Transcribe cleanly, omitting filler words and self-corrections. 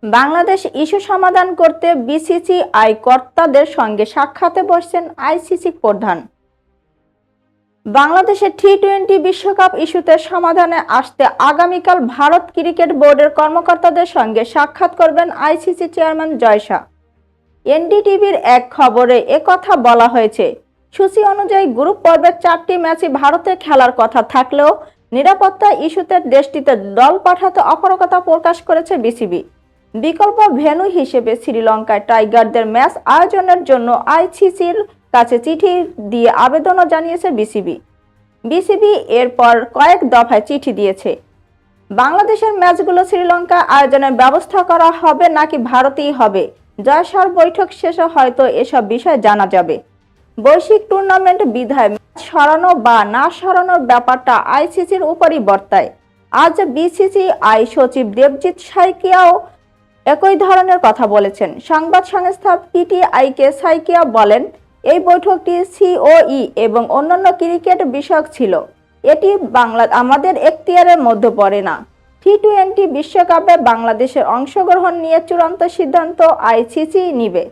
Bangladesh issue সমাধান করতে BCCI কর্তাদের সঙ্গে সাক্ষাতে বসছেন আইসিসি প্রধান। বাংলাদেশের টি-20 বিশ্বকাপ ইস্যুতে সমাধানে আসতে আগামীকাল ভারত ক্রিকেট বোর্ডের কর্মকর্তাদের সঙ্গে সাক্ষাৎ করবেন আইসিসি চেয়ারম্যান জয় শাহ। এনডিটিভির এক খবরে একথা বলা হয়েছে। সূচি অনুযায়ী গ্রুপ পর্বের 4টি ম্যাচই ভারতে খেলার কথা থাকলেও নিরাপত্তা ইস্যুতে দেশটিতে দল পাঠাতে অপারগতা প্রকাশ করেছে বিসিবি। বিকল্প ভেন্যু হিসেবে শ্রীলঙ্কায় টাইগারদের ম্যাচ আয়োজনের জন্য আইসিসির কাছে চিঠি দিয়ে আবেদনও জানিয়েছে বিসিবি এরপর কয়েক দফায় চিঠি দিয়েছে। বাংলাদেশের ম্যাচগুলো শ্রীলঙ্কা আয়োজনের ব্যবস্থা করা হবে নাকি ভারতেই হবে, জয় শাহর বৈঠক শেষে হয়তো এসব বিষয় জানা যাবে। বৈশ্বিক টুর্নামেন্ট বিধায় ম্যাচ সরানো বা না সরানোর ব্যাপারটা আইসিসির উপরই বর্তায়। আজ বিসিসিআই সচিব দেবজিৎ সাইকিয়াও একই ধরনের কথা বলেছেন। সংবাদ সংস্থা পিটিআইকে সাইকিয়া বলেন, এই বৈঠকটি সিওই এবং অন্যান্য ক্রিকেট বিষয়ক ছিল। এটি আমাদের এখতিয়ারের মধ্যে পড়ে না। টি-20 বিশ্বকাপে বাংলাদেশের অংশগ্রহণ নিয়ে চূড়ান্ত সিদ্ধান্ত আইসিসি নিবে।